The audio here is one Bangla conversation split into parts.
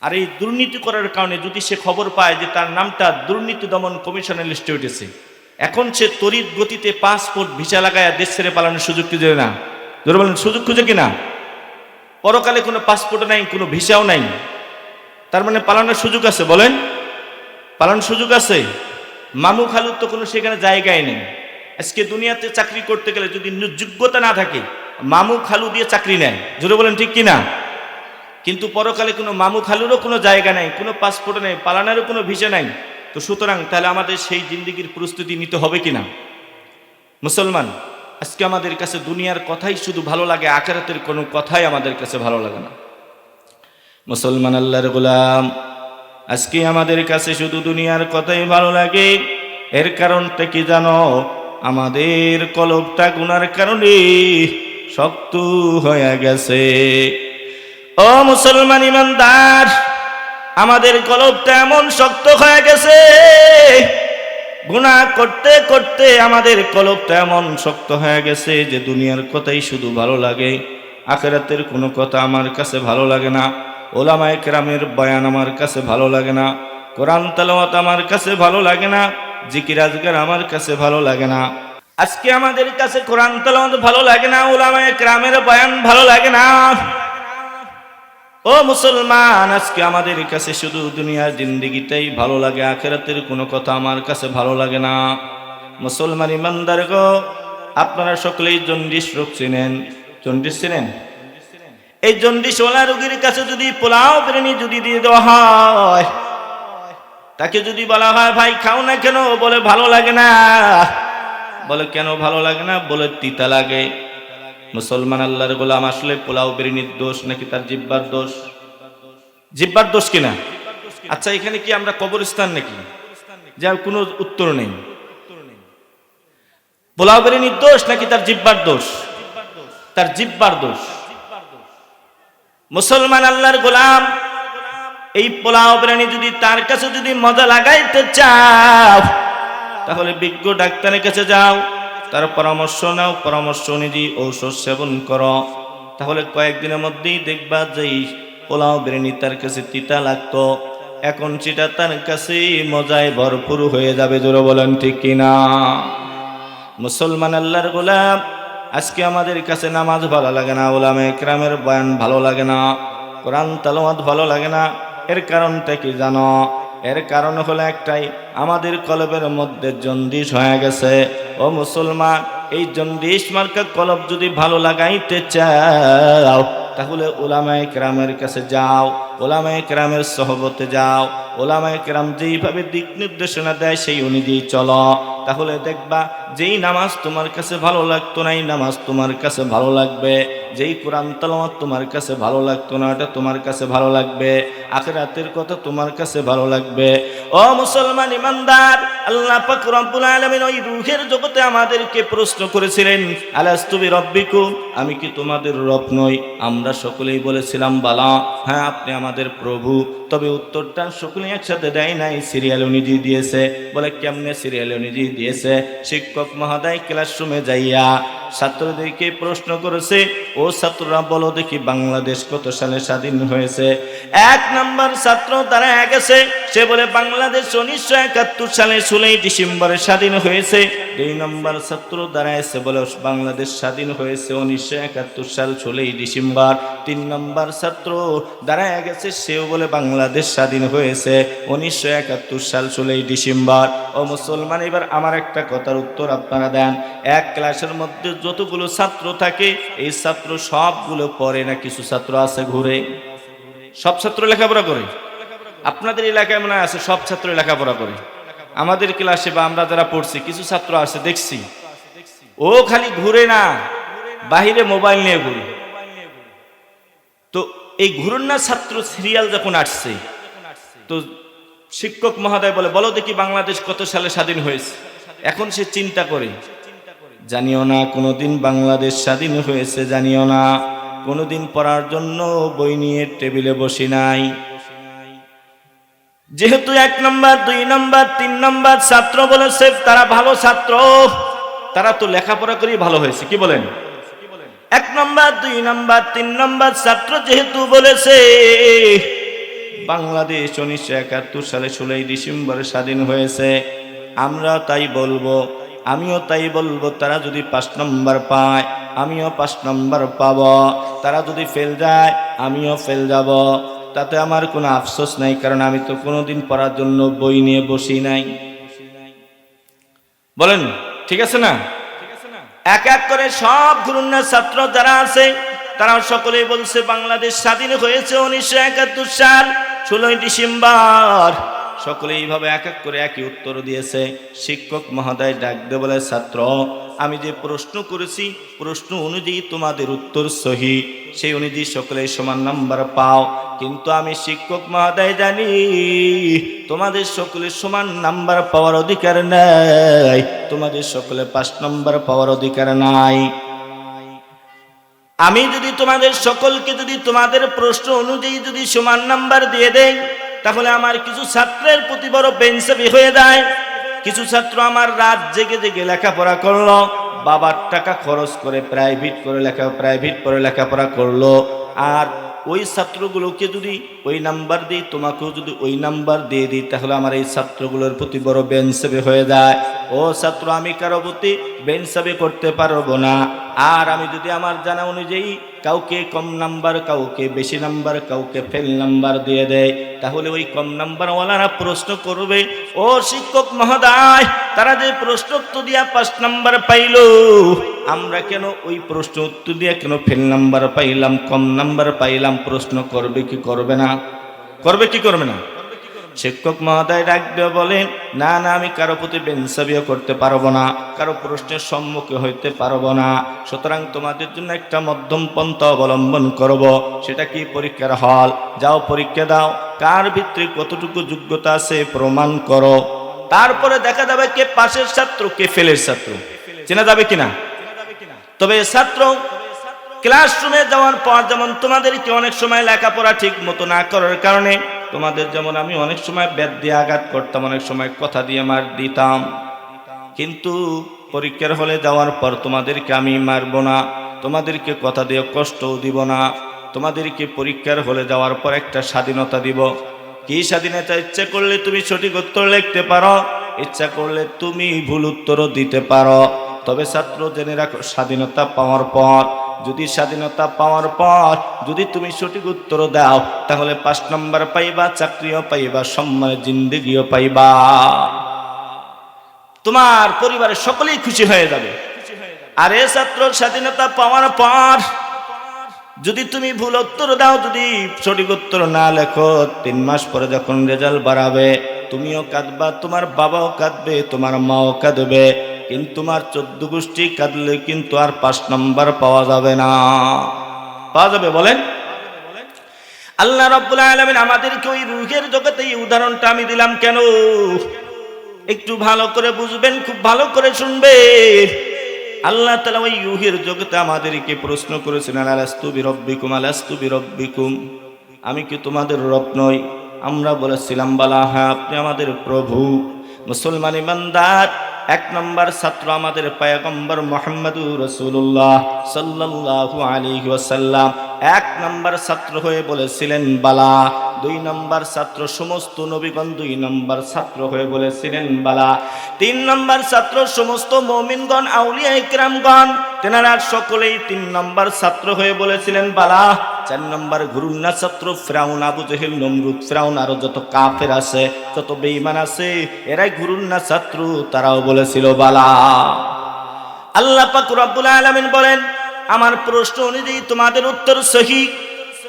আর এই দুর্নীতি করার কারণে যদি সে খবর পায় যে তার নামটা দুর্নীতি দমন কমিশনের লিস্টে উঠেছে, এখন সে তড়িৎ গতিতে পাসপোর্ট ভিসা লাগায় দেশ ছেড়ে পালানোর সুযোগ খুঁজে না? ধরে বলেন সুযোগ খুঁজে কিনা? পরকালে কোনো পাসপোর্টও নাই, কোনো ভিসাও নাই, তার মানে পালানোর সুযোগ আছে? বলেন, পালানোর সুযোগ আছে? মামু খালুর তো কোনো সেখানে জায়গায় নেই। আজকে দুনিয়াতে চাকরি করতে গেলে যদি যোগ্যতা না থাকে, মামু খালু দিয়ে চাকরি নেয়। জোরে বলেন ঠিক কিনা? কিন্তু পরকালে কোনো মামু খালুরও কোনো জায়গা নাই, কোনো পাসপোর্ট নেই, পালানোরও কোনো ভিসা নাই। তো সুতরাং তাহলে আমাদের সেই জিন্দিগির প্রস্তুতি নিতে হবে কিনা? মুসলমান, আজকে আমাদের কাছে দুনিয়ার কথাই শুধু ভালো লাগে, আখিরাতের কোনো কথাই আমাদের কাছে ভালো লাগে না। মুসলমান আল্লাহর গোলাম, আজকে আমাদের কাছে শুধু দুনিয়ার কথাই ভালো লাগে। এর কারণটা কি জানো? আমাদের কলবটা গুনার কারণে শক্ত হয়ে গেছে। ও মুসলমান ইমানদার, আমাদের কলবটা এমন শক্ত হয়ে গেছে, গুনাহ করতে করতে আমাদের কলবটা এমন শক্ত হয়ে গেছে যে দুনিয়ার কথাই শুধু ভালো লাগে, আখিরাতের কোনো কথা আমার কাছে ভালো লাগে না, ওলামায়ে কেরামের বয়ান আমার কাছে ভালো লাগে না, কোরআন তেলাওয়াত আমার কাছে ভালো লাগে না, জিকির আজকার আমার কাছে ভালো লাগে না। আজকে আমাদের কাছে কোরআন তেলাওয়াত ভালো লাগে না, ওলামায়ে কেরামের বয়ান ভালো লাগে না। ও মুসলমান, আজকে আমাদের কাছে শুধু দুনিয়ার জিন্দেগিটাই ভালো লাগে, আখিরাতের কোনো কথা আমার কাছে ভালো লাগে না। মুসলমান ইমানদার গো, আপনারা সকলেই জন্ডিস রোগ চিনেন। জন্ডিস চিনেন? এই জন্ডিসওয়ালা রোগীর কাছে যদি পোলাও বিরিয়ানি যদি দিয়ে দেওয়া হয়, তাকে যদি বলা হয় ভাই খাও না কেন, বলে ভালো লাগে না। বলে কেন ভালো লাগে না? বলে তিতা লাগে। মুসলমান আল্লাহর গোলাম, আসলে পোলাও বিরিয়ানির দোষ নাকি তার জিহ্বার দোষ? জিহ্বার দোষ কিনা? আচ্ছা, এখানে কি আমরা কবরস্থান নাকি? যার কোনো উত্তর নেই। পোলাও বিরিয়ানির দোষ নাকি তার জিহ্বার দোষ? তার জিহ্বার দোষ। মুসলমান আল্লাহর গোলাম, এই পোলাও বিরিয়ানি যদি তার কাছে যদি মজা লাগাইতে চাও, তাহলে বিজ্ঞ ডাক্তারের কাছে যাও, তার পরামর্শ নাও, পরামর্শ অনুযায়ী ঔষধ সেবন করো। তাহলে কয়েকদিনের মধ্যেই দেখবা যে পোলাও বিরিয়ানি তার কাছে তিতা লাগতো, এখন সেটা তার কাছে মজায় ভরপুর হয়ে যাবে। জোরে বলেন ঠিক কিনা? মুসলমান আল্লাহর গোলাম, আজকে আমাদের কাছে নামাজ ভালো লাগে না, উলামায়ে কেরামের বয়ান ভালো লাগে না, কোরআন তেলাওয়াত ভালো লাগে না। এর কারণটা কি জানো? এর কারণ হলো একটাই, আমাদের কলবের মধ্যে জন্ডিস হয়ে গেছে। ও মুসলমান, এই জন্ডিস মার্কা কলব যদি ভালো লাগাইতে চাও, তাহলে উলামায়ে কেরামের কাছে যাও, উলামায়ে কেরামের সহবতে যাও, উলামায়ে কেরাম যেইভাবে দিক নির্দেশনা দেয় সেই অনুযায়ী চলো। তাহলে দেখবা যেই নামাজ তোমার কাছে ভালো লাগতো না, এই নামাজ তোমার কাছে ভালো লাগবে। যেই কোরআন তেলাওয়াত তোমার কাছে ভালো লাগতো না, এটা তোমার কাছে ভালো লাগবে। আখিরাতের কথা তোমার কাছে ভালো লাগবে। ও মুসলমান ইমানদার, আল্লাহ পাক রব্বুল আলামিন ওই রূহের জগতে আমাদেরকে প্রশ্ন করেছিলেন, আলাস্তু বিরাব্বিকুম, আমি কি তোমাদের রব নই? আমরা সকলেই বলেছিলাম বালা, হ্যাঁ আপনি আমাদের প্রভু। তবে উত্তরটা সকলেই একসাথে দেয় নাই, সিরিয়াল অনুযায়ী দিয়েছে। বলে কেমনে সিরিয়াল অনুযায়ী দিয়েছে? শিক্ষক মহোদয় ক্লাসরুমে যাইয়া ছাত্রদেরকে প্রশ্ন করেছে, ও ছাত্ররা বলো দেখি বাংলাদেশ কত সালে স্বাধীন হয়েছে? 1 নম্বর ছাত্র দাঁড়ায় গেছে, সে বলে বাংলাদেশ 1971 সালে 16 ডিসেম্বরে স্বাধীন হয়েছে। 2 নম্বর ছাত্র দাঁড়ায়ছে, বলে বাংলাদেশ স্বাধীন হয়েছে 1971 সাল 16 ডিসেম্বর। 3 নম্বর ছাত্র দাঁড়ায় গেছে, সেও বলে বাংলাদেশ স্বাধীন হয়েছে 1971 সাল 16 ডিসেম্বর। ও মুসলমান, এবার আমার একটা কথার উত্তর আপনারা দেন। এক ক্লাসের মধ্যে যতগুলো ছাত্র থাকে, এই ছাত্র সবগুলো পড়ে না কিছু ছাত্র আছে ঘুরে? সব ছাত্র লেখাপড়া করে? আপনাদের এলাকায় মনে আছে সব ছাত্র লেখাপড়া করে? আমাদের ক্লাসে বা আমরা যারা পড়ছি কিছু ছাত্র আছে দেখছি, ও খালি ঘুরে না, বাহিরে মোবাইল নিয়ে ঘুরে। তো এই ঘুরুন না ছাত্র সিরিয়াল যখন আসছে, তো শিক্ষক মহোদয় বলে বলো দেখি বাংলাদেশ কত সালে স্বাধীন হয়েছে? এখন সে চিন্তা করে, জানিও না কোনোদিন বাংলাদেশ স্বাধীন হয়েছে, জানিও না কোনোদিন পড়ার জন্য বই নিয়ে টেবিলে বসি নাই। যেহেতু 1 নম্বর 2 নম্বর 3 নম্বর ছাত্র বলেছে তারা ভালো ছাত্র, তারা তো লেখাপড়া করেই ভালো হয়েছে, কি বলেন? 1 নম্বর 2 নম্বর 3 নম্বর ছাত্র যেহেতু বলেছে, বাংলাদেশ 1971 সালে 16 ডিসেম্বর স্বাধীন হয়েছে। আমরা তাই বলবো, আমিও তাই বলবো, তারা যদি 5 নম্বর পায় আমিও 5 নম্বর পাব, তারা যদি ফেল যায় আমিও ফেল যাব। তাতে আমার কোনো আফসোস নাই, কারণ আমি তো কোনোদিন পড়ার জন্য বই নিয়ে বসি নাই। বলেন ঠিক আছে না? এক এক করে সব গুরুন্না ছাত্র যারা আছে তারা সকলেই বলছে বাংলাদেশ স্বাধীন হয়েছে 1971 সাল 16 ডিসেম্বর। সকলে এইভাবে এক এক করে একই উত্তর দিয়েছে। শিক্ষক মহোদয় ডাক দিয়ে বলে, ছাত্র, আমি যে প্রশ্ন করেছি প্রশ্ন অনুযায়ী তোমাদের উত্তর সহি, সেই অনুযায়ী সকলে সমান নাম্বার পাও। কিন্তু আমি শিক্ষক মহোদয় জানি তোমাদের সকলে সমান নাম্বার পাওয়ার অধিকার নাই, তোমাদের সকলে 5 নম্বর পাওয়ার অধিকার নাই। আমি যদি তোমাদের সকলকে যদি তোমাদের প্রশ্ন অনুযায়ী যদি সমান নাম্বার দিয়ে দেই, তাহলে আমার কিছু ছাত্রের প্রতি বড় বেঞ্চবি হয়ে যায়। কিছু ছাত্র আমার রাত জেগে জেগে লেখাপড়া করলো, বাবার টাকা খরচ করে প্রাইভেট করে লেখাপড়া করলো, আর ওই ছাত্রগুলোকে যদি ওই নাম্বার দিই, তোমাকেও যদি ওই নাম্বার দিয়ে দিই, তাহলে আমার এই ছাত্রগুলোর প্রতি বড় বেঞ্চবি হয়ে যায়। ও ছাত্র, আমি কারো প্রতি বেঞ্চবি করতে পারবো না। আর আমি যদি আমার জানা অনুযায়ী কাউকে কম নাম্বার, কাউকে বেশি নাম্বার, কাউকে ফেল নাম্বার দিয়ে দেয়, তাহলে ওই কম নাম্বারওয়ালারা প্রশ্ন করবে, ও শিক্ষক মহোদয়, তারা যে প্রশ্ন উত্তর দিয়া 5 নাম্বার পাইল, আমরা কেন ওই প্রশ্ন উত্তর দিয়া কেন ফেল নাম্বার পাইলাম, কম নাম্বার পাইলাম? প্রশ্ন করবে কি করবে না? করবে কি করবে না? শিক্ষক মহোদয় ডাক দিয়ে বলেন, না না, আমি কারো প্রতি বেঞ্চবিও করতে পারবো না, কারো প্রশ্নের সম্মুখীন হইতে পারবো না। সুতরাং তোমাদের জন্য একটা মধ্যম পন্থা অবলম্বন করব। সেটা কি? পরীক্ষার হল যাও, পরীক্ষা দাও, কার ভিতরে কতটুকু যোগ্যতা আছে প্রমাণ করো। তারপরে দেখা যাবে কে পাশের ছাত্র, কে ফেলের ছাত্র, চেনা যাবে কিনা। তবে ছাত্র ক্লাসরুমে যাওয়ার পর, যেমন তোমাদেরকে অনেক সময় লেখাপড়া ঠিক মতো না করার কারণে তোমাদের যেমন আমি অনেক সময় বেত দিয়ে আঘাত করতাম, অনেক সময় কথা দিয়ে মার দিতাম, কিন্তু পরীক্ষার হলে যাওয়ার পর তোমাদেরকে আমি মারবো না, তোমাদেরকে কথা দিয়ে কষ্টও দিব না। তোমাদেরকে পরীক্ষার হলে যাওয়ার পর একটা স্বাধীনতা দিব। কি স্বাধীনতা? ইচ্ছা করলে তুমি সঠিক উত্তর লিখতে পারো, ইচ্ছা করলে তুমি ভুল উত্তরও দিতে পারো। তবে ছাত্র জেনে রাখো, স্বাধীনতা পাওয়ার পর যদি তুমি সঠিক উত্তর দাও, তাহলে 5 নম্বর পাইবা, চাকরিও পাইবা, সম্মানের জিন্দেগিও পাইবা, তোমার পরিবারের সকলেই খুশি হয়ে যাবে। আর এ ছাত্র, স্বাধীনতা পাওয়ার পর যদি তুমি ভুল উত্তর দাও, যদি সঠিক উত্তর না লেখো, 3 মাস পরে যখন রেজাল্ট বাড়াবে, তুমিও কাঁদবা, তোমার বাবাও কাঁদবে, তোমার মাও কাঁদবে, কিন্তু তোমার 14 গোষ্ঠী কাঁদলে কিন্তু আর 5 নম্বর পাওয়া যাবে না। পাওয়া যাবে? বলেন। আল্লাহ রাব্বুল আলামিন আমাদেরকে ওই রূহের জগতে এই উদাহরণটা আমি দিলাম কেন? একটু ভালো করে বুঝবেন, খুব ভালো করে শুনবেন। আল্লাহ তাআলা ওই রূহের জগতে আমাদেরকে প্রশ্ন করেছেন, আলাস্তু বিরব্বিকুম, আমি কি তোমাদের রব নই? আমরা বলেছিলাম, বালা, হ্যাঁ, আপনি আমাদের প্রভু। মুসলমান ইমানদার, 1 নম্বর ছাত্র আমাদের পয়গম্বর মুহাম্মদুর রাসূলুল্লাহ সাল্লাল্লাহু আলাইহি ওয়াসাল্লাম 1 নম্বর ছাত্র হয়ে বলেছিলেন বালা। 2 নম্বর ছাত্র সমস্ত নবীগণ 2 নম্বর ছাত্র হয়ে বলেছিলেন বালা। 3 নম্বর ছাত্র সমস্ত মুমিনগণ, আউলিয়া ইকরামগণ, তেনারা সকলেই 3 নম্বর ছাত্র হয়ে বলেছিলেন বালা। 4 নম্বর ঘুরুন্না ছাত্র ফিরাউন, আবু জেহেল, নমরুদ, ফিরাউন, আরো যত কাফের আছে, যত বেঈমান আছে, এরাই ঘুরুন্না ছাত্র, তারাও বলেছিল বালা। আল্লাহ পাক রব্বুল আলামিন বলেন, আমার প্রশ্ন অনুযায়ী তোমাদের উত্তর সঠিক।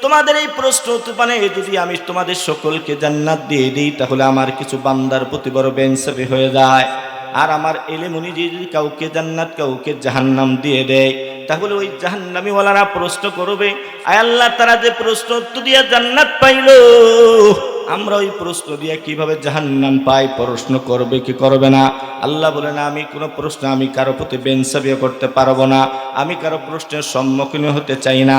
তোমাদের এই প্রশ্ন উত্তরে যদি আমি তোমাদের সকলকে জান্নাত দিয়ে দিই, তাহলে আমার কিছু বান্দার প্রতি বড় বেঞ্চবি হয়ে যায়। আর আমার ইলম অনুযায়ী যদি কাউকে জান্নাত, কাউকে জাহান্নাম দিয়ে দেয়, তাহলে ওই জাহান্নামী ওয়ালারা প্রশ্ন করবে, আয় আল্লাহ, তারা যে প্রশ্ন উত্তর দিয়ে জান্নাত পাইলো, আমরা ওই প্রশ্ন দিয়ে কিভাবে জাহান্নাম পাই? প্রশ্ন করবে কি করবে না? আল্লাহ বলেন, আমি কোনো প্রশ্ন, আমি কারো প্রতি বেঞ্চবি করতে পারবো না, আমি কারো প্রশ্নের সম্মুখীন হতে চাই না।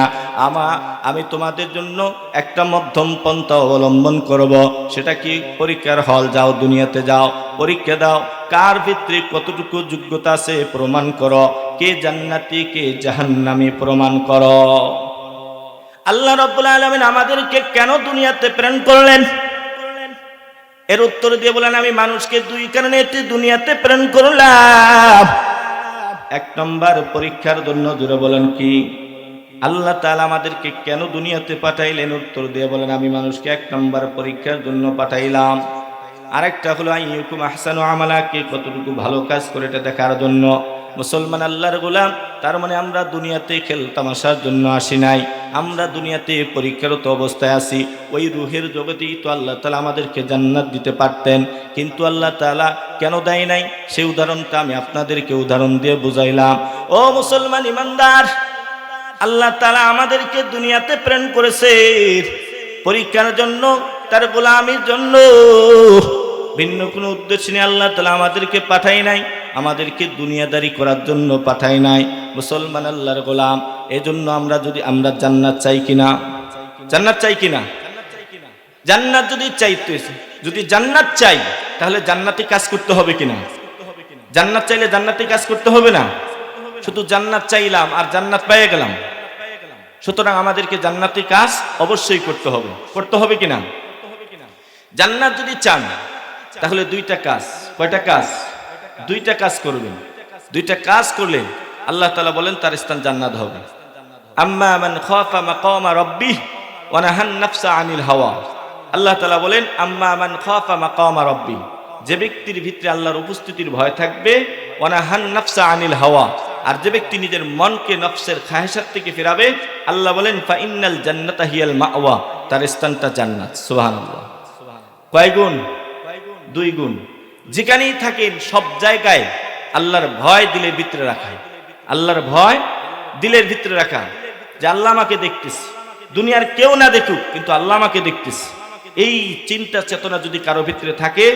আমি তোমাদের জন্য একটা মধ্যম পন্থা অবলম্বন করব। সেটা কি? পরীক্ষার হল যাও, দুনিয়াতে যাও, পরীক্ষা দাও, কার ভিতরে কতটুকু যোগ্যতা আছে প্রমাণ করো, কে জান্নাতি কে জাহান্নামী প্রমাণ করো। আল্লাহ রাব্বুল আলামিন আমাদেরকে কেন দুনিয়াতে প্রেরণ করলেন? এর উত্তর দিয়ে বলেন, আমি মানুষকে দুই কারণে দুনিয়াতে প্রেরণ করলাম। এক নম্বর পরীক্ষার জন্য। জুড়ে বলেন কি? আল্লাহ তাআলা আমাদেরকে কেন দুনিয়াতে পাঠাইলেন? উত্তর দিয়ে বলেন, আমি মানুষকে এক নম্বর পরীক্ষার জন্য পাঠাইলাম। আরেকটা হলো আইয়ুকুম আহসানু আমালা, কে কতটুকু ভালো কাজ করে এটা দেখার জন্য। মুসলমান আল্লাহর গোলাম, তার মানে আমরা দুনিয়াতে খেল তামাশার জন্য আসি নাই, আমরা দুনিয়াতে পরীক্ষারত অবস্থায় আছি। ওই রুহের জগতেই তো আল্লাহ তাআলা আমাদেরকে জান্নাত দিতে পারতেন, কিন্তু আল্লাহ তাআলা কেন দেয় নাই সেই উদাহরণটা আমি আপনাদেরকে উদাহরণ দিয়ে বুঝাইলাম। ও মুসলমান ইমানদার, আল্লাহ তাআলা আমাদেরকে দুনিয়াতে প্রেরণ করেছে পরীক্ষার জন্য, তার গোলামির জন্য। ভিন্ন কোনো উদ্দেশ্য নিয়ে আল্লাহ তাআলা আমাদেরকে পাঠায় নাই, আমাদেরকে দুনিয়াদারি করার জন্য পাঠায় নাই। মুসলমান আল্লাহর গোলাম, এজন্য আমরা জান্নাত চাই কিনা? জান্নাত চাই কিনা? জান্নাত যদি জান্নাত চাই, তাহলে জান্নাতি কাজ করতে হবে কিনা? জান্নাত চাইলে জান্নাতি কাজ করতে হবে না? শুধু জান্নাত চাইলাম আর জান্নাত পেয়ে গেলাম? সুতরাং আমাদেরকে জান্নাতি কাজ অবশ্যই করতে হবে। করতে হবে কিনা? জান্নাত যদি চান তাহলে দুইটা কাজ। কয়টা কাজ? দুইটা কাজ করবেন। দুইটা কাজ করলে আল্লাহ তাআলা বলেন তার স্থান জান্নাত হবে। আম্মা মান খাফা মাকামা রাব্বিহ ওয়া নাহান নাফসা আনিল হাওয়া। আল্লাহ তাআলা বলেন আম্মা মান খাফা মাকামা রাব্বিহ, যে ব্যক্তির ভিতরে আল্লাহর উপস্থিতির ভয় থাকবে, ওয়া নাহান নাফসা আনিল হাওয়া, আর যে ব্যক্তি নিজের মনকে নফসের খাহেসাত থেকে ফেরাবে, আল্লাহ বলেন ফা ইন্নাল জান্নাতা হিয়াল মাওয়া, তার স্থানটা জান্নাত। সুবহানাল্লাহ। কয় গুণ? দুই গুণ। যেখানেই থাকেন সব জায়গায় আল্লাহর ভয় দিলের ভিতরে রাখা। আল্লাহর ভয় দিলের ভিতরে রাখা, যে আল্লাহ আমাকে দেখতেছে, দুনিয়ার কেউ না দেখুক কিন্তু আল্লাহ আমাকে দেখতেছে। এই চিন্তা চেতনা যদি কারো ভিতরে থাকে,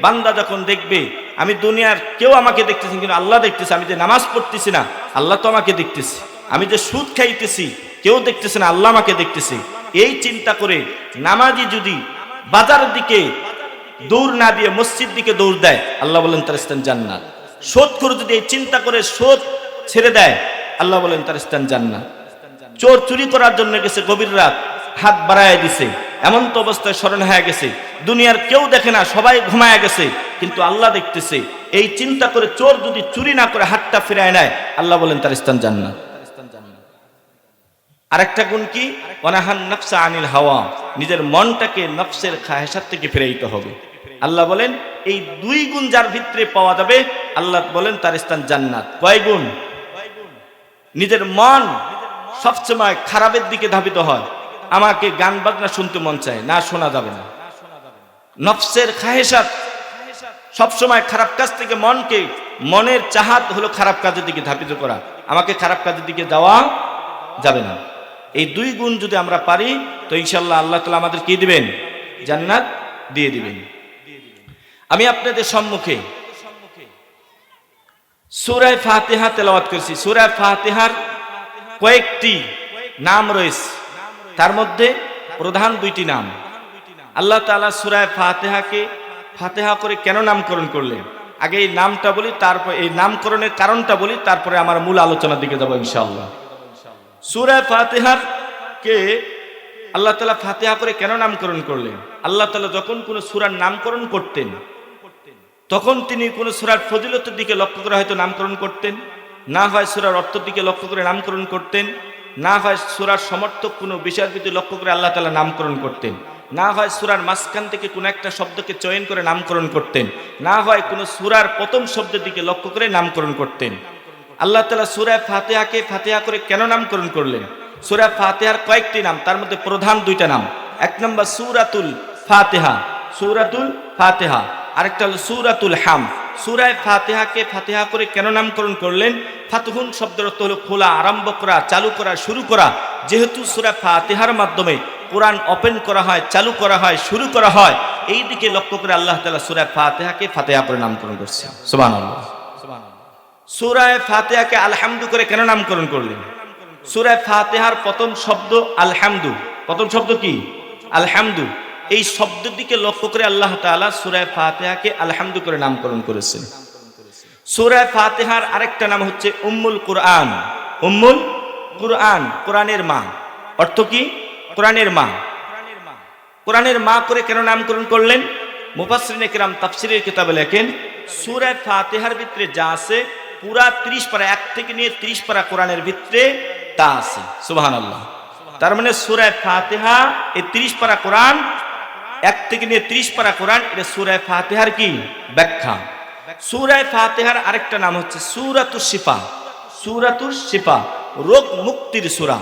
বান্দা যখন দেখবে আমি দুনিয়ার কেউ আমাকে দেখতেছি কিন্তু আল্লাহ দেখতেছে, আমি যে নামাজ পড়তেছি না আল্লাহ তো আমাকে দেখতেছে, আমি যে সুদ খাইতেছি কেউ দেখতেছে না আল্লাহ আমাকে দেখতেছে, এই চিন্তা করে নামাজি যদি বাজারের দিকে দৌড় না দিয়ে মসজিদ দিকে দৌড় দেয়, আল্লাহ বলেন তার স্থান জান্নাত। সুদখোর যদি এই চিন্তা করে সুদ ছেড়ে দেয়, আল্লাহ বলেন তার স্থান জান্নাত। চোর চুরি করার জন্য গেছে, গভীর রাত হাত বাড়ায় দিছে, এমন তো অবস্থায় স্মরণ হয়ে গেছে, দুনিয়ার কেউ দেখে না, সবাই ঘুমায় গেছে কিন্তু আল্লাহ দেখতেছে, এই চিন্তা করে চোর যদি চুরি না করে হাতটা ফিরায় নেয়, আল্লাহ বলেন তার স্থান জান্নাত। আরেকটা গুণ কি? ওয়ানাহান নাফসা আনিল হাওয়া, নিজের মনটাকে নফসের খাহেসাত থেকে ফিরাইতে হবে। আল্লাহ বলেন এই দুই গুণ যার ভিতরে পাওয়া যাবে, আল্লাহ বলেন তার স্থান জান্নাত। কয় গুণ? নিজের মন সবসময় খারাপের দিকে ধাবিত হয়, আমাকে গান বাজনা শুনতে মন চায় না, শোনা যাবে না। নফসের খাহেসাত সবসময় খারাপ কাজ থেকে মনকে, মনের চাহাত হলো খারাপ কাজের দিকে ধাবিত করা, আমাকে খারাপ কাজের দিকে যাওয়া যাবে না। এই দুই গুণ যদি আমরা পারি তো ইনশাআল্লাহ আল্লাহ তাআলা আমাদের কি দিবেন? জান্নাত দিয়ে দিবেন। আমি আপনাদের সম্মুখে সূরা ফাতিহা তেলাওয়াত করেছি। সূরা ফাতিহার কয়েকটি নাম রয়েছে, তার মধ্যে প্রধান দুইটি নাম। আল্লাহ তাআলা সূরা ফাতিহাকে ফাতিহা করে কেন নামকরণ করলেন, আগে এই নামটা বলি, তারপর এই নামকরণের কারণটা বলি, তারপরে আমার মূল আলোচনার দিকে যাব ইনশাআল্লাহ। সূরা ফাতিহার কে আল্লাহ তাআলা ফাতিহা করে কেন নামকরণ করলেন? আল্লাহ তাআলা যখন কোন সূরার নামকরণ করতেন, তখন তিনি কোন সূরার ফজিলতের দিকে লক্ষ্য করে হয়তো নামকরণ করতেন, না হয় সূরার অর্থের দিকে লক্ষ্য করে নামকরণ করতেন, না হয় সূরার সমর্থক কোনো বিষয়ের প্রতি লক্ষ্য করে আল্লাহ তাআলা নামকরণ করতেন, না হয় সূরার মাঝখান থেকে কোনো একটা শব্দকে চয়ন করে নামকরণ করতেন, না হয় কোনো সূরার প্রথম শব্দের দিকে লক্ষ্য করে নামকরণ করতেন। আল্লাহ তাআলা সূরা ফাতিহাকে ফাতিহা করে কেন নামকরণ করলেন? সূরা ফাতিহার কয়েকটি নাম, তার মধ্যে প্রধান দুইটা নাম। এক নম্বর সূরাতুল ফাতিহা, সূরাতুল ফাতিহা, আরেকটা হলো সূরাতুল হাম। সূরা ফাতিহাকে ফাতিহা করে কেন নামকরণ করলেন? ফাতহুন শব্দের অর্থ হলো খোলা, আরম্ভ করা, চালু করা, শুরু করা। যেহেতু সূরা ফাতিহার মাধ্যমে কোরআন ওপেন করা হয়, চালু করা হয়, শুরু করা হয়, এই দিকে লক্ষ্য করে আল্লাহ তাআলা সূরা ফাতিহাকে ফাতিহা করে নামকরণ করছেন। সুবহানাল্লাহ। সূরা ফাতিহাকে আলহামদু করে কেন নামকরণ করলেন? সূরা ফাতিহার প্রথম শব্দ আলহামদু। প্রথম শব্দ কি? আলহামদু। এই শব্দের দিকে লক্ষ্য করে আল্লাহ তাআলা সূরা ফাতিহাকে আলহামদু করে নামকরণ করেছেন। সূরা ফাতিহার আরেকটা নাম হচ্ছে উম্মুল কুরআন। উম্মুল কুরআন, কোরআনের মা। অর্থ কি? কোরআনের মা। কোরআনের মা করে কেন নামকরণ করলেন? মুফাসসিরিনে কেরাম তাফসীরের কিতাবে লেখেন, সূরা ফাতিহার ভিতরে যা আছে পুরা 30 পারা, 1 থেকে নিয়ে 30 পারা কোরআনের ভিতরে তা আছে। সুবহানাল্লাহ। তার মানে সূরা ফাতিহা এই 30 পারা কোরআন, 1 থেকে নিয়ে 30 পারা কোরআন, এটা সূরা ফাতিহার কি ব্যাখ্যা। সূরা ফাতিহার আরেকটা নাম হচ্ছে সূরাতুশ শিফা। সূরাতুশ শিফা রোগ মুক্তির সূরা,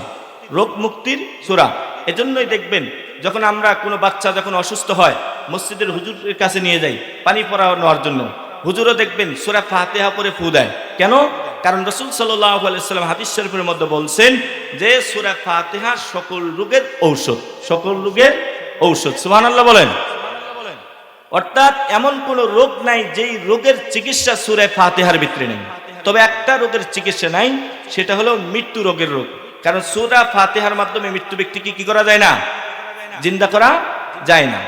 রোগ মুক্তির সূরা। এজন্যই দেখবেন যখন আমরা কোনো বাচ্চা যখন অসুস্থ হয় মসজিদের হুজুরের কাছে নিয়ে যাই পানি পরানোর জন্য, হুজুরও দেখবেন সূরা ফাতিহা পড়ে ফু দেয়। কেন? কারণ রাসূল সাল্লাল্লাহু আলাইহি ওয়াসাল্লাম হাদিস শরীফের মধ্যে বলছেন যে সূরা ফাতিহা সকল রোগের ঔষধ, সকল রোগের ঔষধ। সুবহানাল্লাহ বলেন। অর্থাৎ এমন কোন রোগ নাই যেই রোগের চিকিৎসা সূরা ফাতিহার ভিতরে নেই। তবে একটা রোগের চিকিৎসা নাই, সেটা হলো মৃত্যু রোগের রোগ। কারণ সূরা ফাতিহার মাধ্যমে মৃত্যু ব্যক্তিকে কি করা যায় না? জিন্দা করা যায় না।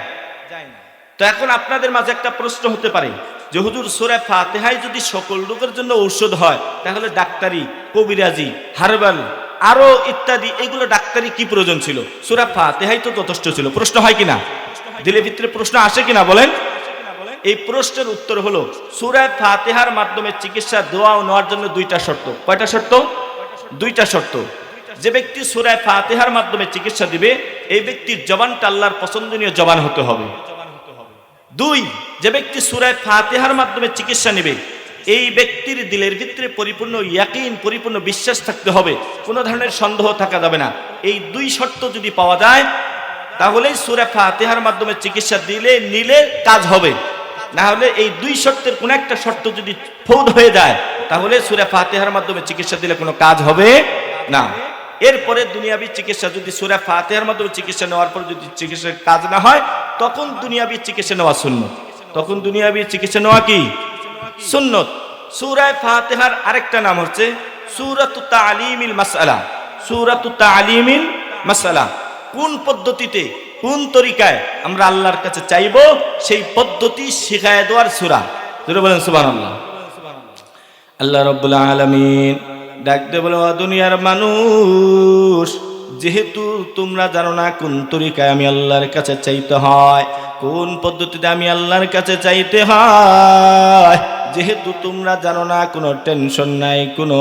তো এখন আপনাদের মাঝে একটা প্রশ্ন হতে পারে যে হুজুর সূরা ফাতিহাই যদি সকল রোগের জন্য ঔষধ হয়, তাহলে ডাক্তারি, কবিরাজি, হার্বাল আরো ইত্যাদি এগুলো ডাক্তারি কি প্রয়োজন ছিল? সূরা ফাতিহাই তো যথেষ্ট ছিল। প্রশ্ন হয় কিনা? দিলের ভিতরে প্রশ্ন আসে কিনা বলেন? এই প্রশ্নের উত্তর হলো সূরা ফাতিহার মাধ্যমে চিকিৎসা দোয়া নেওয়ার জন্য 2টা শর্ত। কয়টা শর্ত? 2টা শর্ত। যে ব্যক্তি সূরা ফাতিহার মাধ্যমে চিকিৎসা দিবে এই ব্যক্তির জবানটা আল্লাহর পছন্দনীয় জবান হতে হবে। 2, যে ব্যক্তি সূরা ফাতিহার মাধ্যমে চিকিৎসা নেবে এই ব্যক্তির দিলের ভিতরে পরিপূর্ণ ইয়াকিন, পরিপূর্ণ বিশ্বাস থাকতে হবে, কোনো ধরনের সন্দেহ থাকা যাবে না। এই 2 শর্ত যদি পাওয়া যায় তাহলে সূরা ফাতিহার মাধ্যমে চিকিৎসা নিলে কাজ হবে। না হলে এই 2 শর্তের কোন একটা শর্ত যদি ফৌদ হয়ে যায় তাহলে সূরা ফাতিহার মাধ্যমে চিকিৎসা দিলে কোনো কাজ হবে না। এরপরে দুনিয়াবী চিকিৎসা যদি সূরা ফাতিহার মাধ্যমে চিকিৎসা নেওয়ার পর যদি চিকিৎসার কাজ না হয় তখন দুনিয়াবী চিকিৎসা নেওয়া সুন্নত। তখন দুনিয়াবী চিকিৎসা নেওয়া কি সুন্নত। সূরা ফাতিহার আরেকটা নাম হচ্ছে সূরাতুত তালিমিল মাসআলা। সূরাতুত তালিমিল মাসআলা কোন পদ্ধতিতে, কোন তরিকায় আমরা আল্লাহর কাছে চাইবো সেই পদ্ধতি শিখায় দেওয়ার সূরা। জোরে বলেন সুবহানাল্লাহ। আল্লাহ রাব্বুল আলামিন ডাকতে বলে, ও দুনিয়ার মানুষ, যেহেতু তোমরা জানো না কোন তরিকায় আমি আল্লাহর কাছে চাইতে হয়, কোন পদ্ধতিতে আমি আল্লাহর কাছে চাইতে হয়, যেহেতু তোমরা জানো না, কোনো টেনশন নাই, কোনো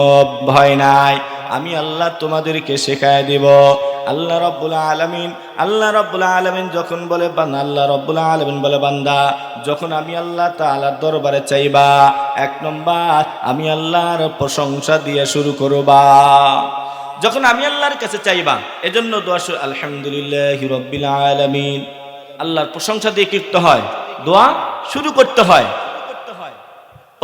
ভয় নাই, আমি আল্লাহ তোমাদেরকে শেখায় দেব। আল্লাহ রাব্বুল আলামিন যখন বলে বান্দা, আল্লাহ রাব্বুল আলামিন বলে বান্দা যখন আমি আল্লাহ তাআলার দরবারে চাইবা 1 নম্বর আমি আল্লাহর প্রশংসা দিয়ে শুরু করবা। যখন আমি আল্লাহর কাছে চাইবা এজন্য দোয়া আলহামদুলিল্লাহি রাব্বিল আলামিন, আল্লাহর প্রশংসা দিয়ে করতে হয়, দোয়া শুরু করতে হয়।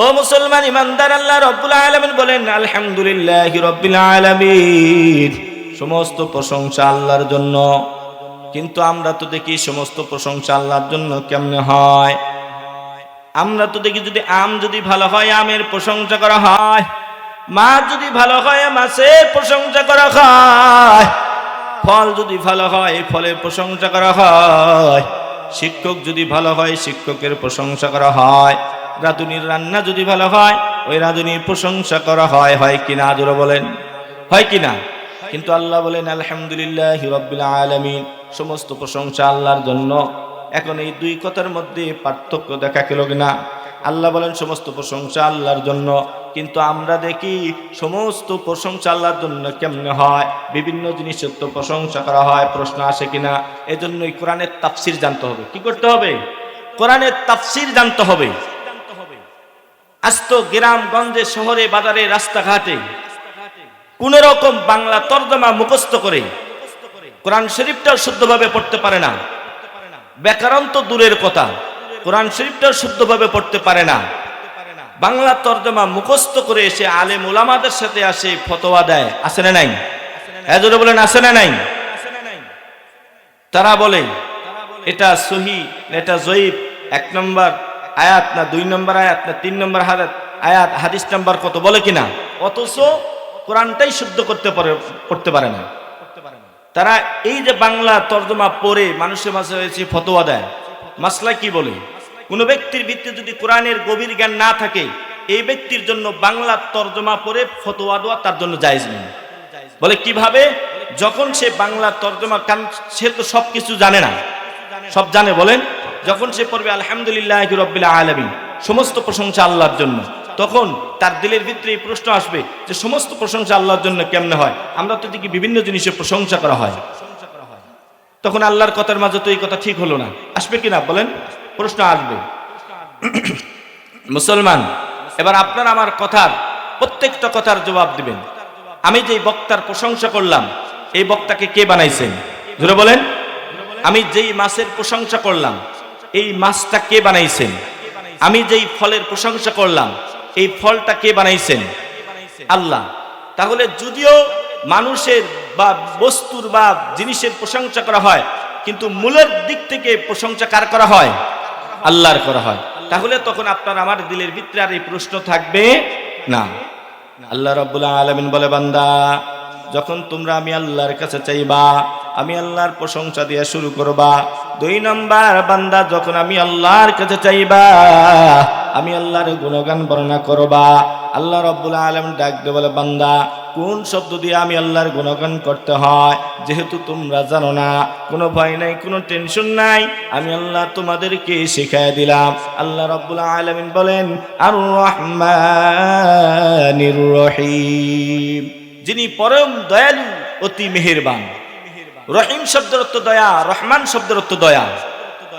ও মুসলমান ইমানদার, আল্লাহ রাব্বুল আলামিন বলেন আলহামদুলিল্লাহি রাব্বিল আলামিন, সমস্ত প্রশংসা আল্লাহর জন্য। কিন্তু আমরা তো দেখি সমস্ত প্রশংসা আল্লাহর জন্য কেমনে হয়। আমরা তো দেখি যদি আম যদি ভালো হয় আমের প্রশংসা করা হয়, মাছ যদি ভালো হয় মাছের প্রশংসা করা হয়, ফল যদি ভালো হয় ফলের প্রশংসা করা হয়, শিক্ষক যদি ভালো হয় শিক্ষকের প্রশংসা করা হয়, রাঁধুনির রান্না যদি ভালো হয় ওই রাঁধুনির প্রশংসা করা হয়। হয় কিনা? জোরে বলেন, হয় কিনা? কিন্তু আল্লাহ বলেন আলহামদুলিল্লাহি রাব্বিল আলামিন, সমস্ত প্রশংসা আল্লাহর জন্য। এখন এই 2 কথার মধ্যে পার্থক্য দেখা গেল কিনা? আল্লাহ বলেন সমস্ত প্রশংসা আল্লাহর জন্য, কিন্তু আমরা দেখি সমস্ত প্রশংসা আল্লাহর জন্য কেমনে হয়? বিভিন্ন জিনিসের তো প্রশংসা করা হয়। প্রশ্ন আসে কিনা? এজন্যই কোরআনের তাফসীর জানতে হবে। কি করতে হবে? কোরআনের তাফসীর জানতে হবে। আজ তো গ্রাম গঞ্জে, শহরে, বাজারে, রাস্তাঘাটে কোন রকম বাংলা তর্জমা মুখস্থ করে কোরআন শরীফটাও শুদ্ধভাবে পড়তে পারে না। ব্যাকরণ তো দূরের কথা, কোরআন শরীফটাও শুদ্ধভাবে পড়তে পারে না। বাংলা তর্জমা মুখস্থ করে এসে আলেম ওলামাদের সাথে আসে ফতোয়া দেয়। আছে না নাই? এজন্য বলেন আছে না নাই? তারা বলে এটা সহি, এটা জয়ীফ, 1 নম্বর আয়াত না 2 নম্বর আয়াত না 3 নম্বর আয়াত, হাদিস নাম্বার কত বলে কিনা, অথচ কোরআনটাই শুদ্ধ করতে পারে না। তারা এই যে বাংলা তর্জমা পড়ে মানুষের মাঝে হয়েছে ফতোয়া দেয়। মাসলা কি বলে? কোন ব্যক্তির ভিত্তিতে যদি কোরআনের গভীর জ্ঞান না থাকে এই ব্যক্তির জন্য বাংলা তর্জমা পড়ে ফতোয়া দেওয়া তার জন্য জায়েজ নেই। বলে কিভাবে? যখন সে বাংলা তর্জমা, কারণ সে তো সব কিছু জানে না, সব জানে বলেন, যখন সে পড়বে আলহামদুলিল্লাহি রাব্বিল আলামিন, সমস্ত প্রশংসা আল্লাহর জন্য, তখন তার দিলের ভিতরে এই প্রশ্ন আসবে যে সমস্ত প্রশংসা আল্লাহর জন্য কেমনে হয়? আমরা তো দেখি বিভিন্ন জিনিসের প্রশংসা করা হয়, তখন আল্লাহর কথার মাঝে তো এই কথা ঠিক হলো না, আসবে কিনা বলেন? প্রশ্ন আসবে। মুসলমান, এবার আপনার আমার কথার প্রত্যেকটা কথার জবাব দিবেন। আমি যে বক্তার প্রশংসা করলাম, এই বক্তাকে কে বানাইছেন? জোরে বলেন। আমি যেই মাছের প্রশংসা করলাম, এই মাছটা কে বানাইছেন? আমি যেই ফলের প্রশংসা করলাম, এই ফলটা কে বানাইছেন? আল্লাহ। তাহলে যদিও মানুষের বা বস্তুর বা জিনিসের প্রশংসা করা হয়, কিন্তু মূলের দিক থেকে প্রশংসা কার করা হয়? আল্লাহর করা হয়। তাহলে তখন আপনার আমার দিলের ভিতরে আর এই প্রশ্ন থাকবে না। আল্লাহ রাব্বুল আলামিন বলে, বান্দা যখন তোমরা আমি আল্লাহর কাছে চাইবা, আমি আল্লাহর প্রশংসা দিয়ে শুরু করবা। 2 নম্বর, বান্দা যখন আমি আল্লাহর কাছে চাইবা, আমি আল্লাহর গুণগান বর্ণনা করবা। আল্লাহ রাব্বুল আলামিন ডাক দিয়ে বলে, বান্দা কোন শব্দ দিয়ে আমি আল্লাহর গুণগান করতে হয় যেহেতু তোমরা জানো না, কোনো ভয় নাই, কোনো টেনশন নাই, আমি আল্লাহ তোমাদেরকে শিখাই দিলাম। আল্লাহ রাব্বুল আলামিন বলেন, আর রহমানির রহিম, যিনি পরম দয়ালু, অতি মেহেরবান। রহিম শব্দের অর্থ দয়া, রহমান শব্দের অর্থ দয়া।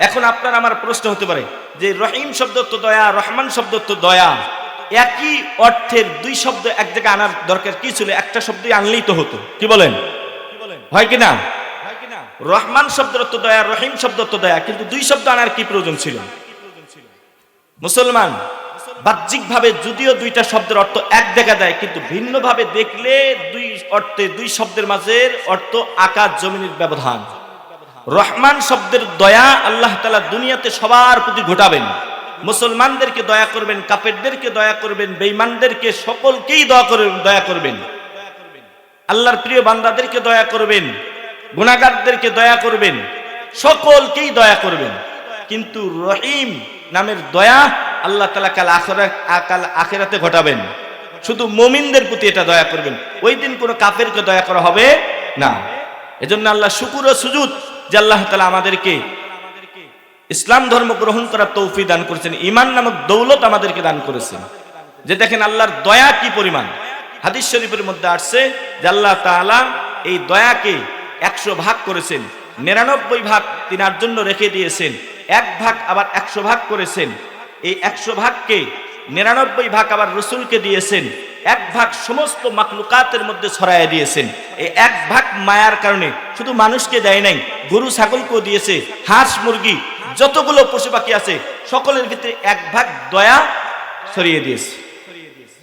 এখন আপনার আমার প্রশ্ন হতে পারে যে রহিম শব্দ অর্থ দয়া, রহমান শব্দ অর্থ দয়া, একই অর্থের 2 শব্দ এক জায়গায় আনার দরকার কি ছিল? একটা শব্দই আনলেই তো হতো, কি বলেন? হয় কি না? রহমান শব্দের অর্থ দয়া, রহিম শব্দ অর্থ দয়া, কিন্তু 2 শব্দ আনার কি প্রয়োজন ছিল? মুসলমান, বাহ্যিক ভাবে যদিও 2টা শব্দের অর্থ এক দেখা দেয়, কিন্তু ভিন্ন ভাবে দেখলে 2 অর্থে 2 শব্দের মাঝের অর্থ আকাশ জমিনের ব্যবধান। রহমান শব্দের দয়া আল্লাহ তাআলা দুনিয়াতে সবার প্রতি ঘটাবেন, মুসলমানদেরকে দয়া করবেন, কাফেরদেরকে দয়া করবেন, বেঈমানদেরকে সকলকেই দয়া করবেন, আল্লাহর প্রিয় বান্দাদেরকে দয়া করবেন, গুনাহগারদেরকে দয়া করবেন, সকলকেই দয়া করবেন। কিন্তু রহিম নামের দয়া আল্লাহ তাআলা কাল আখিরাতে ঘটাবেন, শুধু মুমিনদের প্রতি এটা দয়া করবেন, ওই দিন কোনো কাফেরকে দয়া করা হবে না। এজন্য আল্লাহ শুকর ও সুজুদ যে আল্লাহ তাআলা আমাদেরকে ইসলাম ধর্ম গ্রহণ করার তৌফিক দান করেছেন, ঈমান নামক দৌলত আমাদেরকে দান করেছেন। যে দেখেন আল্লাহর দয়া কি পরিমাণ। হাদিস শরীফের মধ্যে আসছে যে আল্লাহ তাআলা এই দয়াকে 100 ভাগ করেছেন, 99 ভাগ তিনার জন্য রেখে দিয়েছেন, 1 ভাগ আবার 100 ভাগ করেছেন। এই 100 ভাগকে 99 ভাগ আবার রাসূলকে দিয়েছেন, 1 ভাগ সমস্ত মাখলুকাতের মধ্যে ছড়াইয়া দিয়েছেন। এই 1 ভাগ মায়ার কারণে শুধু মানুষকে দেয় নাই, গরু ছাগলকেও দিয়েছে, হাঁস মুরগি যতগুলো পশু পাখি আছে সকলের ভিতরে 1 ভাগ দয়া ছড়িয়ে দিয়েছে।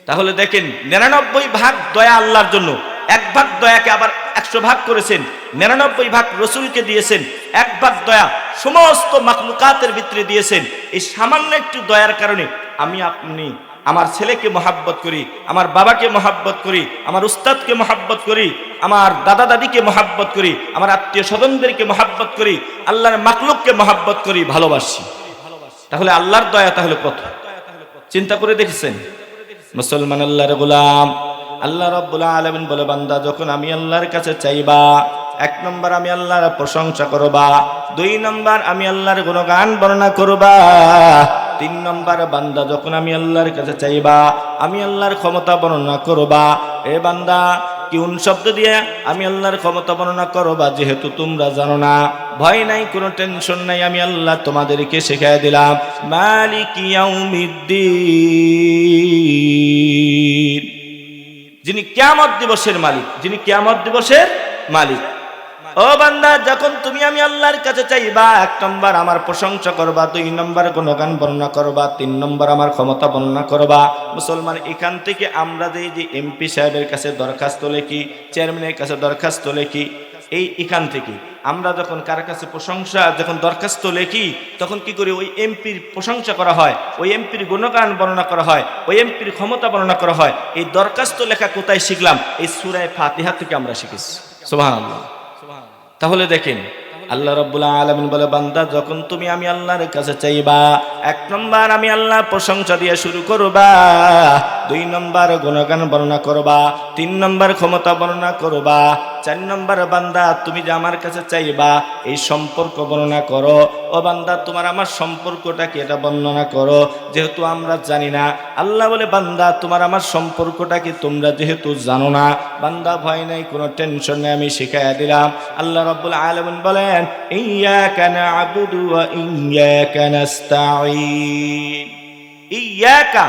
তাহলে দেখেন 99 ভাগ দয়া আল্লাহর জন্য, 1 ভাগ দয়াকে আবার 100 ভাগ করেছেন, 99 ভাগ রাসূলকে দিয়েছেন, 1 ভাগ দয়া সমস্ত মাখলুকাতের ভিতরে দিয়েছেন। এই সামান্য একটু দয়ার কারণে আমি আপনি আমার ছেলেকে মহাব্বত করি, আমার বাবাকে মহাব্বত করি, আমার উস্তাদকে মহাব্বত করি, আমার দাদা দাদিকে মহাব্বত করি, আমার আত্মীয় স্বজনদেরকে মহাব্বত করি, আল্লাহর মাখলুককে মহাব্বত করি, ভালোবাসি। তাহলে আল্লাহর দয়া তাহলে কত? চিন্তা করে দেখেছেন? মুসলমান, আল্লাহর গোলাম, আল্লাহ রাব্বুল আলামিন বলে, বান্দা যখন আমি আল্লাহর কাছে চাইবা, 1 নম্বর আমি আল্লাহর প্রশংসা করবা, 2 নম্বর আমি আল্লাহর গুণগান বর্ণনা করবা, 3 নম্বর বান্দা যখন আমি আল্লাহর কাছে চাইবা, আমি আল্লাহর ক্ষমতা বর্ণনা করবা। এ বান্দা কোন শব্দ দিয়ে আমি আল্লাহর ক্ষমতা বর্ণনা করবা যেহেতু তোমরা জানো না, ভয় নাই, কোনো টেনশন নাই, আমি আল্লাহ তোমাদেরকে শিখিয়ে দিলাম। মালিক ইয়াউমিদ্দিন, যিনি কিয়ামত দিবসের মালিক, যিনি কিয়ামত দিবসের মালিক। ও বান্দা, যখন তুমি আমি আল্লাহর কাছে চাইবা, 1 নম্বর আমার প্রশংসা করবা, 2 নম্বর গুণগান বর্ণনা করবা, 3 নম্বর আমার ক্ষমতা বর্ণনা করবা। মুসলমান, এখান থেকে আমরা যে এমপি সাহেবের কাছে দরখাস্ত লিখি, চেয়ারম্যানের কাছে দরখাস্ত লিখি, এখান থেকে আমরা যখন কার কাছে প্রশংসা যখন দরখাস্ত লিখি, তখন কি করি? ওই এমপির প্রশংসা করা হয়, ওই এমপির গুণগান বর্ণনা করা হয়, ওই এমপির ক্ষমতা বর্ণনা করা হয়। এই দরখাস্ত লেখা কোথায় শিখলাম? এই সূরা ফাতিহা থেকে আমরা শিখেছি। সুবহানাল্লাহ। তাহলে দেখেন আল্লাহ রাব্বুল আলামিন বলে, বান্দা যখন তুমি আমি আল্লাহর কাছে চাইবা, 1 নম্বর আমি আল্লাহর প্রশংসা দিয়ে শুরু করবা, 2 নম্বর গুণগান বর্ণনা করবা, 3 নম্বর ক্ষমতা বর্ণনা করবা, 4 নম্বর বান্দা তুমি যে আমার কাছে চাইবা এই সম্পর্ক বর্ণনা করো। ও বান্দা তোমার আমার সম্পর্কটা কি এটা বর্ণনা করো, যেহেতু আমরা জানি না। আল্লাহ বলে বান্দা তোমার আমার সম্পর্কটা কি তোমরা যেহেতু জানো না, বান্দা ভয় নাই, কোনো টেনশন নেই, আমি শিখাইয়া দিলাম। আল্লাহ রাব্বুল আলামিন বলেন ইয়াকা না'বুদু ওয়া ইয়াকা নাস্তাঈন। ইয়াকা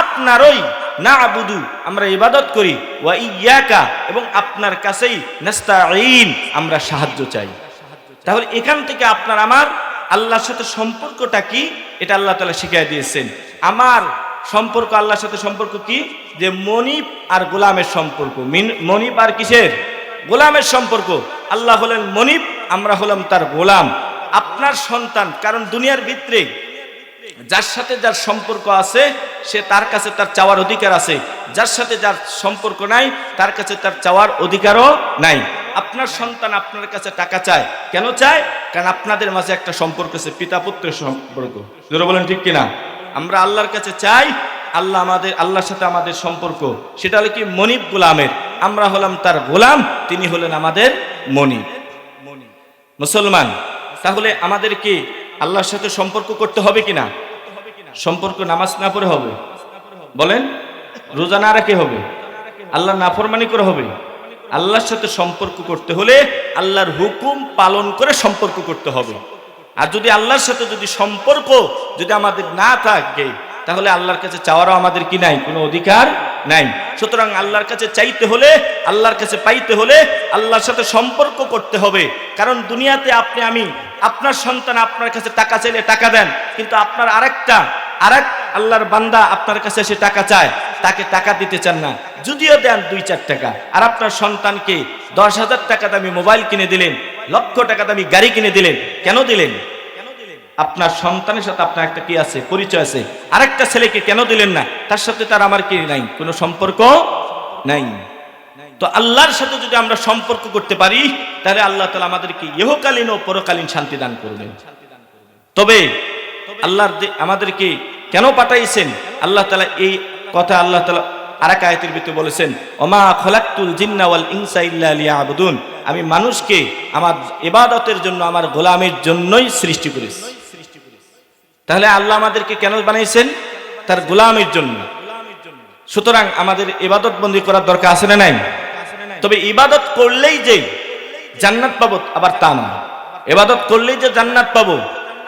আপনারই, না'বুদু আমরা ইবাদত করি, ওয়া ইয়াকা এবং আপনার কাছেই, নাস্তাঈন আমরা সাহায্য চাই। তাহলে এখান থেকে আপনার আমার আল্লাহর সাথে সম্পর্কটা কি এটা আল্লাহ তাআলা শিখিয়ে দিয়েছেন। আমার সম্পর্ক আল্লাহর সাথে সম্পর্ক কি, যে মনিব আর গোলামের সম্পর্ক। মনিব আর কিসের? গোলামের সম্পর্ক। আল্লাহ হলেন মনিব, আমরা হলাম তার গোলাম। আপনার সন্তান, কারণ দুনিয়ার ভিতরে যার সাথে যার সম্পর্ক আছে সে তার কাছে তার চাওয়ার অধিকার আছে, যার সাথে যার সম্পর্ক নাই তার কাছে তার চাওয়ার অধিকারও নাই। আপনার সন্তান আপনার কাছে টাকা চায়, কেন চায়? কারণ আপনাদের মাঝে একটা সম্পর্ক আছে, পিতা পুত্রের সম্পর্ক। জোরে বলেন ঠিক কিনা? আমরা আল্লাহর কাছে চাই, আল্লাহর সাথে আমাদের সম্পর্ক, সেটা হলো কি মনিব গোলামের। আমরা হলাম তার গোলাম, তিনি হলেন আমাদের মনিব। মুসলমান, তাহলে আমাদেরকে আল্লাহর সাথে সম্পর্ক করতে হবে কিনা? সম্পর্ক নামাজ না পড়ে হবে? বলেন, রোজা না রাখে হবে? আল্লাহর নাফরমানি করে হবে? আল্লাহর সাথে সম্পর্ক করতে হলে আল্লাহর হুকুম পালন করে সম্পর্ক করতে হবে। আর যদি আল্লাহর সাথে যদি সম্পর্ক যদি আমাদের না থাকে, তাহলে আল্লাহর কাছে চাওয়ারও আমাদের কি নাই, কোনো অধিকার নাই। সুতরাং আল্লাহর কাছে চাইতে হলে, আল্লাহর কাছে পাইতে হলে আল্লাহর সাথে সম্পর্ক করতে হবে। কারণ দুনিয়াতে আপনি আমি, আপনার সন্তান আপনার কাছে টাকা চাইলে টাকা দেন, কিন্তু আপনার আরেক আল্লাহর বান্দা আপনার কাছে এসে টাকা চায়, তাকে টাকা দিতে চান না, যদিও দেন 2-4 টাকা। আর আপনার সন্তানকে 10,000 টাকা দামি মোবাইল কিনে দিলেন, লক্ষ টাকা দামি গাড়ি কিনে দিলেন, কেন দিলেন? আপনার সন্তানের সাথে আপনার একটা কি আছে, পরিচয় আছে। আরেকটা ছেলেকে কেন দিলেন না? তার সাথে তার আমার কি নাই, কোনো সম্পর্ক নাই। তো আল্লাহর সাথে যদি আমরা সম্পর্ক করতে পারি, তাহলে আল্লাহ তাআলা আমাদেরকে ইহকালীন ও পরকালীন শান্তি দান করবেন। তবে আল্লাহর আমাদেরকে কেন পাঠাইছেন আল্লাহ তাআলা, এই কথা আল্লাহ তাআলা আরেক আয়াতের ভিতরে বলেছেন, ওমা খলাকতুল জিন্না ওয়াল ইনসা ইল্লা লিয়াবুদুন। আমি মানুষকে আমার ইবাদতের জন্য, আমার গোলামের জন্যই সৃষ্টি করেছি। তাহলে আল্লাহ আমাদেরকে কেন বানাইছেন? তার গোলামের জন্য। সুতরাং আমাদের ইবাদত বন্দি করার দরকার আছে না নাই? তবে ইবাদত করলেই যে জান্নাত পাবো আবার তা নয়। ইবাদত করলেই যে জান্নাত পাবো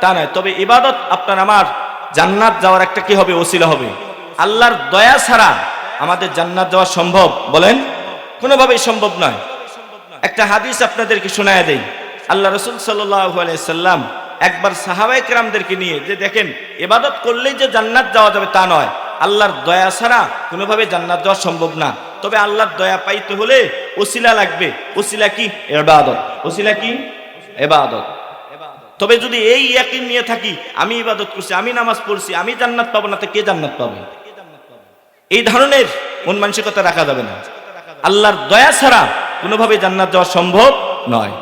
তা নয়। তবে ইবাদত আপনার আমার জান্নাত যাওয়ার একটা কি হবে, ওসিলা হবে। আল্লাহর দয়া ছাড়া আমাদের জান্নাত যাওয়া সম্ভব? বলেন, কোনোভাবেই সম্ভব নয়। একটা হাদিস আপনাদেরকে শোনায় দেই। আল্লাহ রাসূল সাল্লাল্লাহু আলাইহি সাল্লাম একবার সাহাবায়ে কেরামদেরকে নিয়ে, যে দেখেন ইবাদত করলেই যে জান্নাত যাওয়া যাবে তা নয়, আল্লাহর দয়া ছাড়া কোনোভাবে জান্নাত যাওয়া সম্ভব না। তবে আল্লাহর দয়া পাইতে হলে ওসিলা লাগবে। ওসিলা কি? ইবাদত। ওসিলা কি? ইবাদত। তবে যদি এই ইয়াকিন নিয়ে থাকি, আমি ইবাদত করছি, আমি নামাজ পড়ছি, আমি জান্নাত পাবো না, তো কে জান্নাত পাবে? এই ধরনের মন মানসিকতা রাখা যাবে না। আল্লাহর দয়া ছাড়া কোনোভাবে জান্নাত যাওয়া সম্ভব নয়।